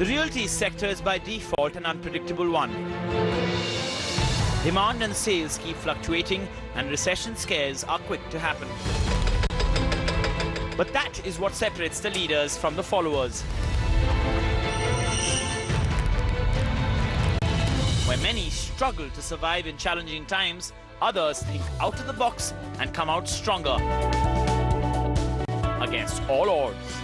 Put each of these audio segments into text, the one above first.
The realty sector is by default an unpredictable one. Demand and sales keep fluctuating and recession scares are quick to happen. But that is what separates the leaders from the followers. Where many struggle to survive in challenging times, others think out of the box and come out stronger against all odds.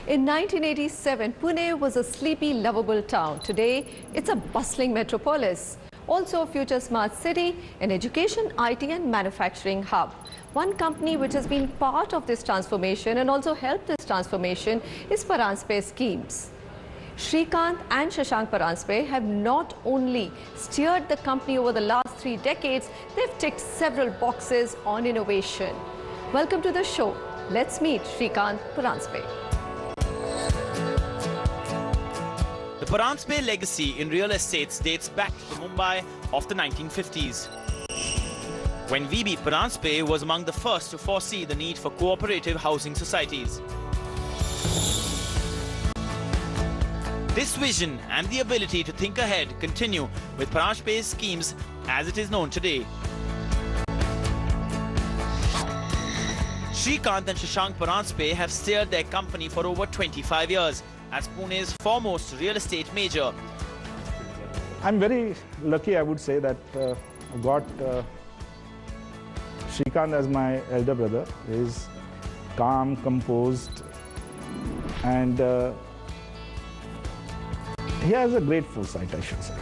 In 1987, Pune was a sleepy, lovable town. Today, it's a bustling metropolis. Also a future smart city, an education, IT and manufacturing hub. One company which has been part of this transformation and also helped this transformation is Paranjape Schemes. Srikanth and Shashank Paranjape have not only steered the company over the last 3 decades, they've ticked several boxes on innovation. Welcome to the show. Let's meet Srikanth Paranjape. The Paranjape legacy in real estates dates back to the Mumbai of the 1950s, when VB Paranjape was among the first to foresee the need for cooperative housing societies. This vision and the ability to think ahead continue with Paranjape Schemes as it is known today. Srikanth and Shashank Paranjape have steered their company for over 25 years as Pune's foremost real estate major. I'm very lucky, I would say, that I got Srikanth as my elder brother. He's calm, composed, and he has a great foresight, I should say.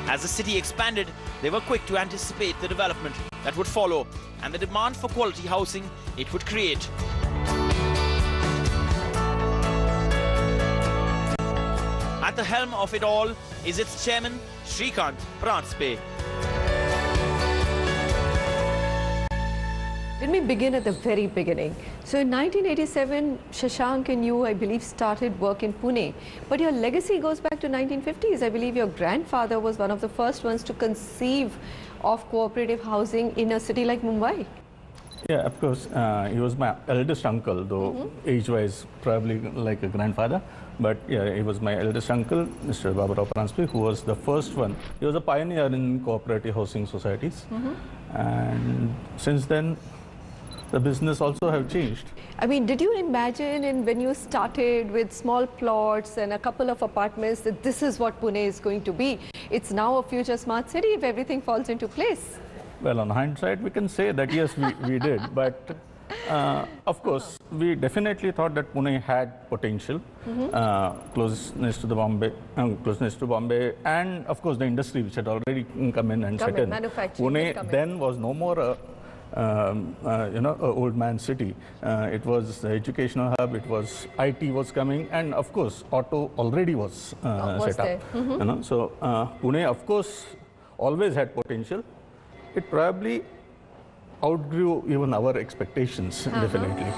As the city expanded, they were quick to anticipate the development that would follow and the demand for quality housing it would create. At the helm of it all is its chairman, Srikanth Paranjape. Let me begin at the very beginning. So in 1987, Shashank and you, I believe, started work in Pune. But your legacy goes back to 1950s. I believe your grandfather was one of the first ones to conceive of cooperative housing in a city like Mumbai. Yeah, of course. He was my eldest uncle, though age-wise probably like a grandfather. But yeah, he was my eldest uncle, Mr. Baburao Paranjape, who was the first one. He was a pioneer in cooperative housing societies. And since then, the business also have changed. I mean, did you imagine when you started with small plots and a couple of apartments that this is what Pune is going to be? It's now a future smart city if everything falls into place. Well, on hindsight, we can say that yes, we did. But of course, we definitely thought that Pune had potential, closeness to Bombay, and of course the industry which had already come in and set in. Pune then was no more a old man city. It was the educational hub. It was IT was coming, and of course auto already was set up. So Pune, of course, always had potential. It probably outgrew even our expectations, definitely.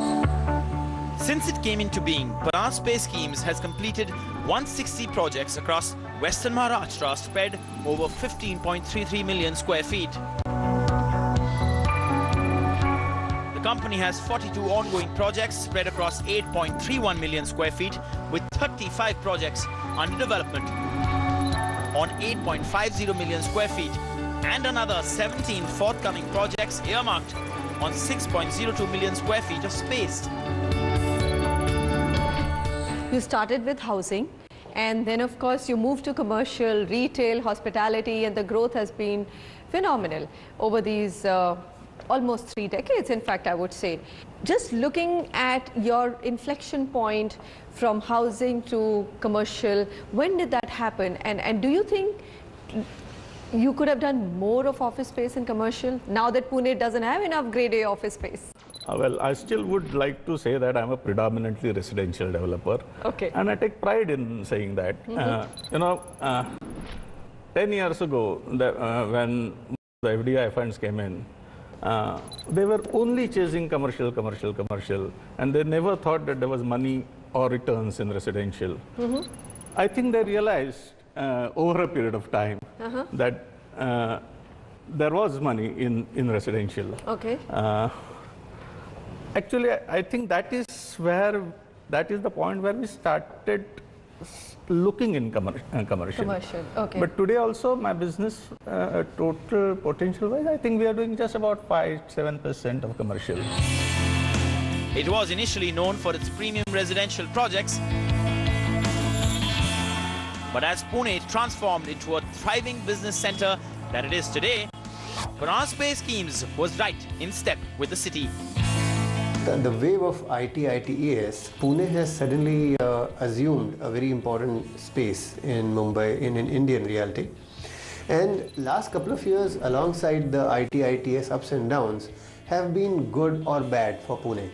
Since it came into being, Paranjape Schemes has completed 160 projects across Western Maharashtra spread over 15.33 million square feet. The company has 42 ongoing projects spread across 8.31 million square feet with 35 projects under development on 8.50 million square feet and another 17 forthcoming projects earmarked on 6.02 million square feet of space. You started with housing, and then of course you moved to commercial, retail, hospitality, and the growth has been phenomenal over these almost 3 decades, in fact, I would say. Just looking at your inflection point from housing to commercial, when did that happen? And do you think you could have done more of office space in commercial now that Pune doesn't have enough grade A office space? Well, I still would like to say that I'm a predominantly residential developer. Okay. And I take pride in saying that. 10 years ago, when the FDI funds came in, they were only chasing commercial, and they never thought that there was money or returns in residential. I think they realized over a period of time that there was money in residential. Okay. Actually, I think that is the point where we started looking in commercial. Okay. But today also, my business total potential wise, I think we are doing just about 5-7% of commercial. It was initially known for its premium residential projects, but as Pune transformed into a thriving business center that it is today, Paranjape Schemes was right in step with the city. The wave of ITES, Pune has suddenly assumed a very important space in Mumbai, in Indian reality. And last couple of years, alongside the ITES ups and downs, have been good or bad for Pune.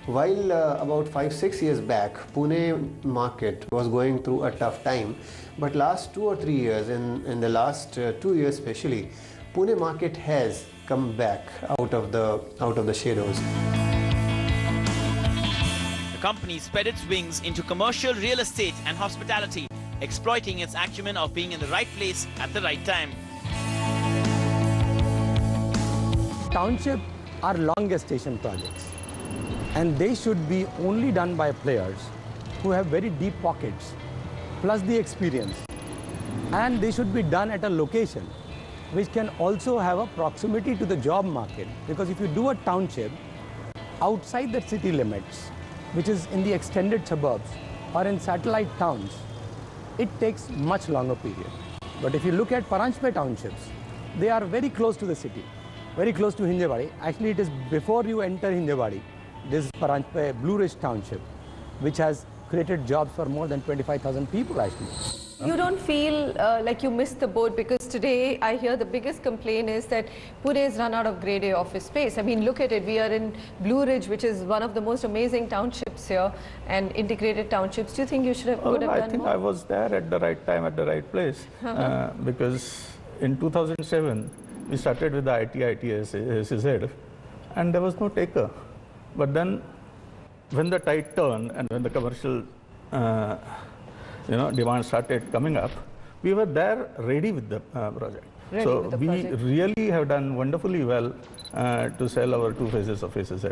While about 5-6 years back, Pune market was going through a tough time, but last 2 or 3 years, in the last 2 years especially, Pune market has come back out of the shadows. The company spread its wings into commercial real estate and hospitality, exploiting its acumen of being in the right place at the right time. Township are long gestation projects, and they should be only done by players who have very deep pockets, plus the experience. And they should be done at a location which can also have a proximity to the job market. Because if you do a township outside the city limits, which is in the extended suburbs or in satellite towns, it takes much longer period. But if you look at Paranjape townships, they are very close to the city, very close to Hinjewadi. Actually, it is before you enter Hinjewadi, this is Paranjape Blue Ridge Township, which has created jobs for more than 25,000 people actually. You don't feel like you missed the boat, because today I hear the biggest complaint is that Pune has run out of grade A office space. I mean, look at it. We are in Blue Ridge, which is one of the most amazing townships here, and integrated townships. Do you think you should have, could have done more? I think I was there at the right time, at the right place, because in 2007, we started with the ITES, and there was no taker. But then, when the tide turned and when the commercial demand started coming up, we were there ready with the project. We really have done wonderfully well to sell our 2 phases of SEZ.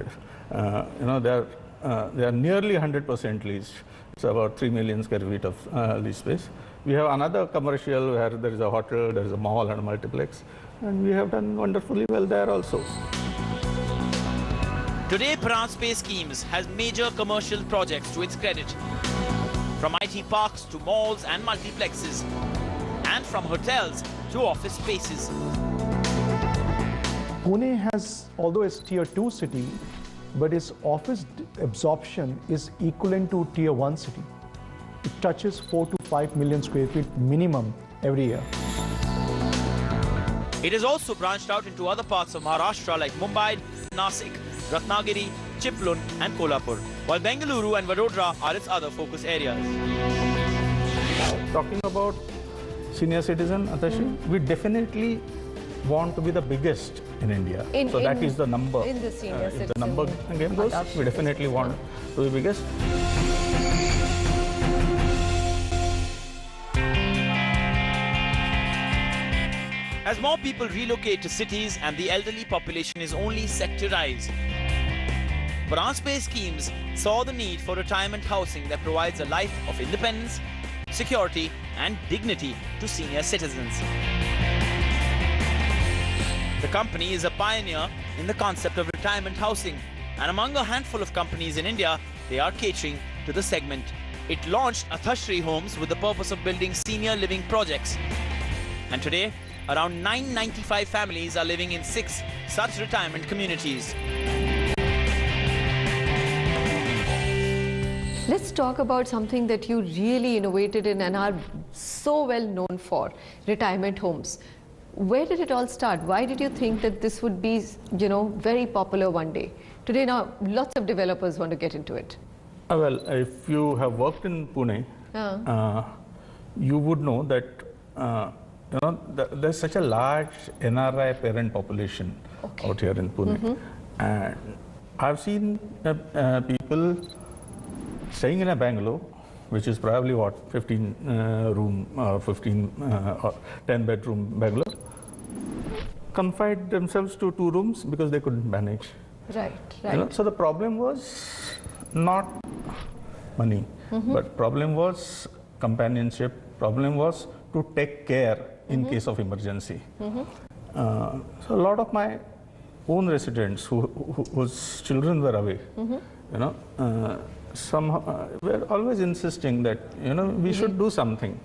They are nearly 100% leased. It's about 3 million square feet of lease space. We have another commercial where there is a hotel, there is a mall and a multiplex, and we have done wonderfully well there also. Today, Paranjape Schemes has major commercial projects to its credit, from IT parks to malls and multiplexes, and from hotels to office spaces. Pune has, although it's tier 2 city, but its office absorption is equivalent to tier 1 city. It touches 4 to 5 million square feet minimum every year. It has also branched out into other parts of Maharashtra like Mumbai, Nasik, Ratnagiri, Chiplun and Kolhapur, while Bengaluru and Vadodara are its other focus areas. Talking about senior citizen, Atashi, we definitely want to be the biggest in India. So that is the number. In the senior citizen. If the number game goes, we definitely want to be biggest. As more people relocate to cities and the elderly population is only set to rise, Paranjape Schemes saw the need for retirement housing that provides a life of independence, security and dignity to senior citizens. The company is a pioneer in the concept of retirement housing, and among a handful of companies in India, they are catering to the segment. It launched Athashri Homes with the purpose of building senior living projects. And today, around 995 families are living in 6 such retirement communities. Let's talk about something that you really innovated in and are so well known for, retirement homes. Where did it all start? Why did you think that this would be, very popular one day? Today now, lots of developers want to get into it. Well, if you have worked in Pune, you would know that there's such a large NRI parent population out here in Pune. And I've seen people staying in a bungalow, which is probably what, 15 room, 15 or 10 bedroom bungalow, confine themselves to 2 rooms because they couldn't manage. Right, right. So the problem was not money, but problem was companionship, problem was to take care in case of emergency. So a lot of my own residents whose children were away, somehow were always insisting that we should do something.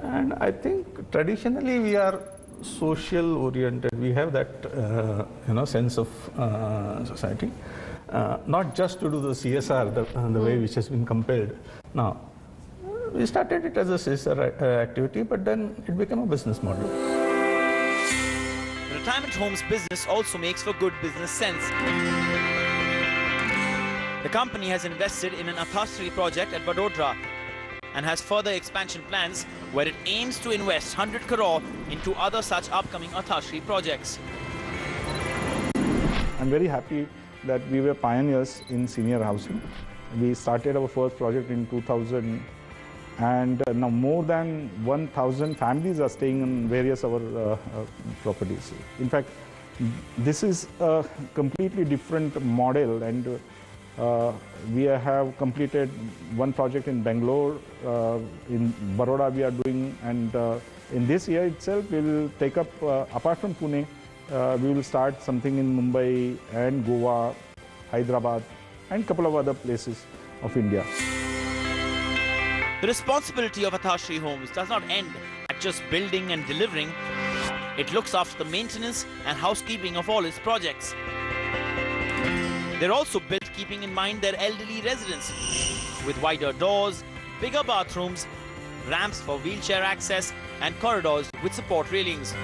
And I think traditionally we are social oriented. We have that sense of society, not just to do the CSR the way which has been compelled. Now we started it as a CSR activity, but then it became a business model. The retirement homes business also makes for good business sense. The company has invested in an Athashri project at Vadodara and has further expansion plans where it aims to invest 100 crore into other such upcoming Athashri projects. I'm very happy that we were pioneers in senior housing. We started our first project in 2000, and now more than 1,000 families are staying in various of our properties. In fact, this is a completely different model, and we have completed one project in Bangalore, in Baroda we are doing, and in this year itself we will take up, apart from Pune, we will start something in Mumbai and Goa, Hyderabad and a couple of other places of India. The responsibility of Athashri Homes does not end at just building and delivering. It looks after the maintenance and housekeeping of all its projects. They're also built keeping in mind their elderly residents, with wider doors, bigger bathrooms, ramps for wheelchair access and corridors with support railings.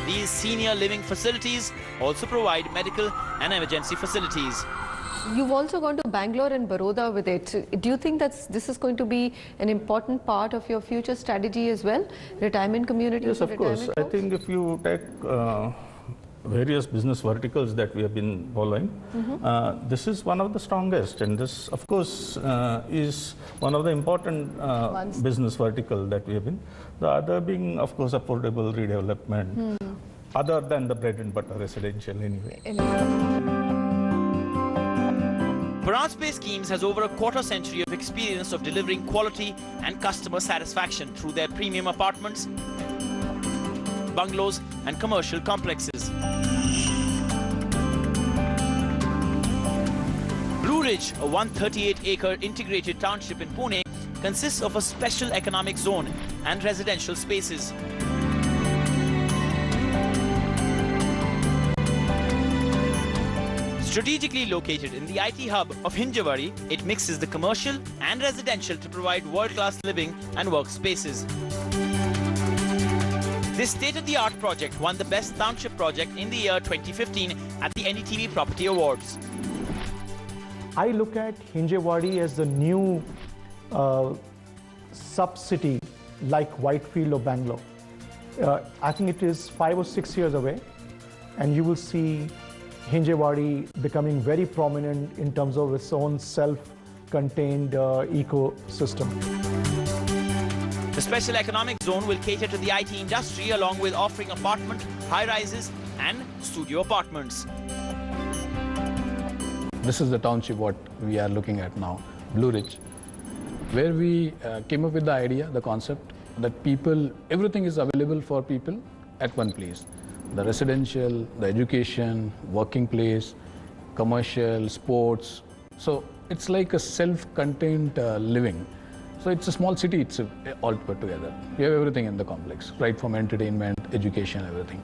These senior living facilities also provide medical and emergency facilities. You've also gone to Bangalore and Baroda with it. Do you think that this is going to be an important part of your future strategy as well? Retirement communities? Yes, of course. I think if you take various business verticals that we have been following, this is one of the strongest, and this of course is one of the important business vertical that we have been. The other being of course affordable redevelopment, other than the bread and butter residential anyway. Paranjape Schemes has over a quarter century of experience of delivering quality and customer satisfaction through their premium apartments, bungalows and commercial complexes. Blue Ridge, a 138-acre integrated township in Pune, consists of a special economic zone and residential spaces. Strategically located in the IT hub of Hinjawadi, it mixes the commercial and residential to provide world-class living and workspaces. This state-of-the-art project won the Best Township Project in the year 2015 at the NDTV Property Awards. I look at Hinjawadi as the new sub-city like Whitefield or Bangalore. I think it is 5 or 6 years away, and you will see Hinjawadi becoming very prominent in terms of its own self-contained ecosystem. The special economic zone will cater to the IT industry along with offering apartment, high-rises and studio apartments. This is the township what we are looking at now, Blue Ridge, where we came up with the idea, the concept that people, everything is available for people at one place. The residential, the education, working place, commercial, sports. So it's like a self-contained living. So it's a small city, it's all put together. We have everything in the complex, right from entertainment, education, everything.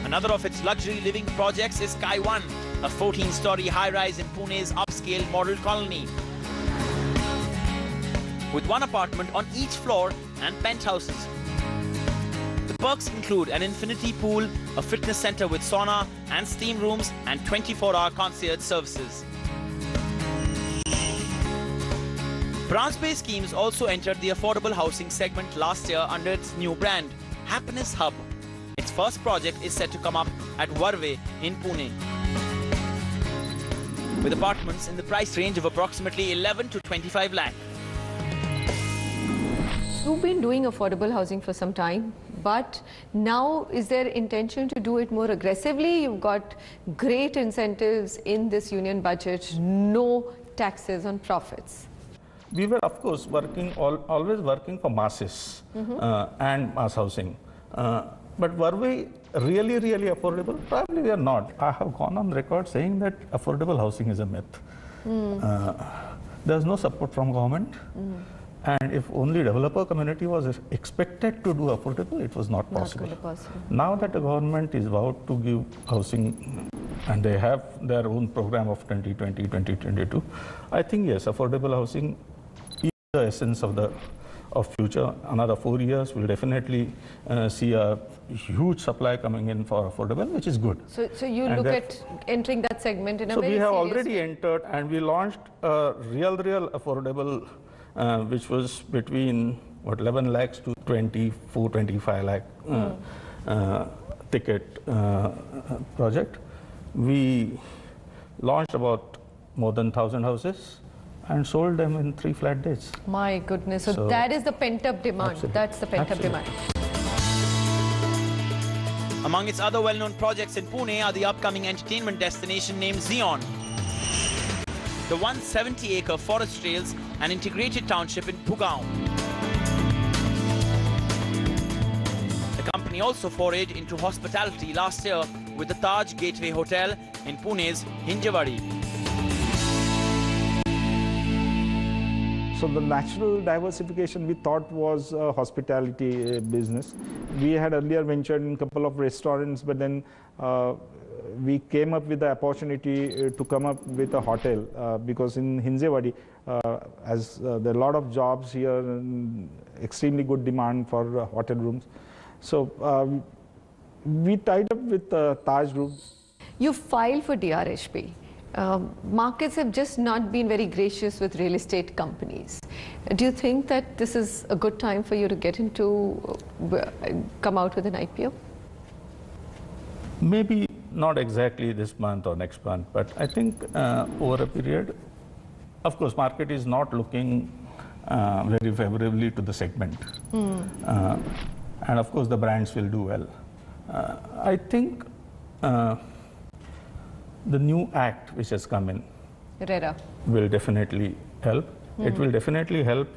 Another of its luxury living projects is Sky One, a 14-story high-rise in Pune's upscale model colony, with one apartment on each floor and penthouses. The perks include an infinity pool, a fitness center with sauna and steam rooms, and 24-hour concierge services. Paranjape Schemes also entered the affordable housing segment last year under its new brand, Happiness Hub. Its first project is set to come up at Varve in Pune, with apartments in the price range of approximately 11 to 25 lakh. You've been doing affordable housing for some time, but now is there intention to do it more aggressively? You've got great incentives in this union budget, no taxes on profits. We were, of course, always working for masses and mass housing. But were we really, really affordable? Probably we are not. I have gone on record saying that affordable housing is a myth. There's no support from government. And if only developer community was expected to do affordable, it was not possible. Now that the government is about to give housing and they have their own program of 2020, 2022, I think yes, affordable housing is the essence of future. Another 4 years will definitely see a huge supply coming in for affordable, which is good. So you look at entering that segment in a very serious way. So we have already entered and we launched a real affordable which was between 11 lakhs to 24, 25 lakh ticket project. We launched about more than 1,000 houses and sold them in 3 flat days. My goodness, so that is the pent-up demand. Absolutely. That's the pent-up demand. Among its other well-known projects in Pune are the upcoming entertainment destination named Zion, the 170-acre forest trails and integrated township in Bhugaon. The company also forayed into hospitality last year with the Taj Gateway Hotel in Pune's Hinjawadi. So the natural diversification we thought was a hospitality business. We had earlier ventured in a couple of restaurants, but then we came up with the opportunity to come up with a hotel because in Hinjawadi, as there are a lot of jobs here and extremely good demand for hotel rooms. So we tied up with Taj Group. You filed for DRHP. Markets have just not been very gracious with real estate companies. Do you think that this is a good time for you to get into, come out with an IPO? Maybe not exactly this month or next month, but I think over a period, of course, market is not looking very favorably to the segment. And of course, the brands will do well. I think the new act which has come in will definitely help. It will definitely help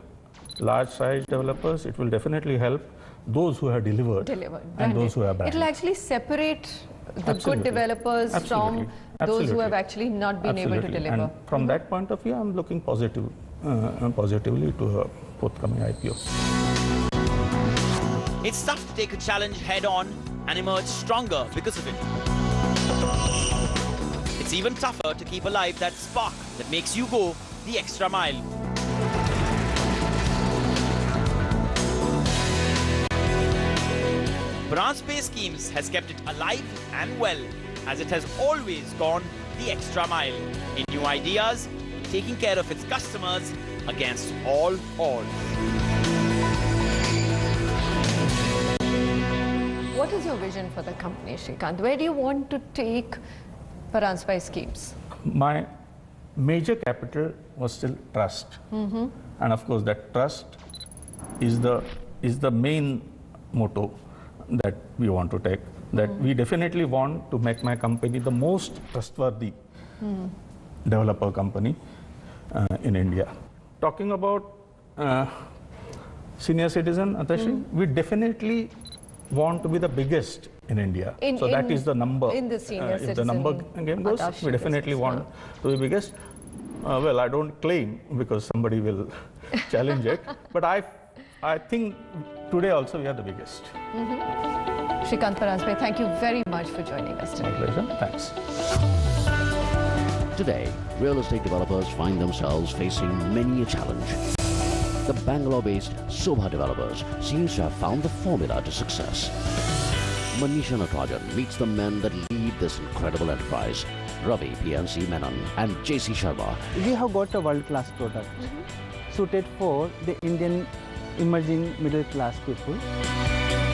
large-sized developers. It will definitely help those who have delivered and those who have branded. It will actually separate the good developers from those who have actually not been able to deliver. And from that point of view, I'm looking positively to a forthcoming IPO. It's tough to take a challenge head-on and emerge stronger because of it. It's even tougher to keep alive that spark that makes you go the extra mile. Paranjape Schemes has kept it alive and well, as it has always gone the extra mile in new ideas, taking care of its customers against all odds. What is your vision for the company, Shrikant? Where do you want to take Paranjape Schemes? My major capital was still trust. And of course, that trust is the main motto that we want to take. That we definitely want to make my company the most trustworthy developer company in India. Talking about senior citizen, Atashi, we definitely want to be the biggest in India. So that is the number. In the senior citizen. If the number game goes, we definitely want to be biggest. Well, I don't claim because somebody will challenge it, but I think today also we are the biggest. Shrikant Paranjape, thank you very much for joining us today. My pleasure. Thanks. Today, real estate developers find themselves facing many a challenge. The Bangalore-based Sobha Developers seems to have found the formula to success. Manisha Natarajan meets the men that lead this incredible enterprise. Ravi PNC Menon and JC Sharma. We have got a world-class product. suited for the Indian emerging middle class people.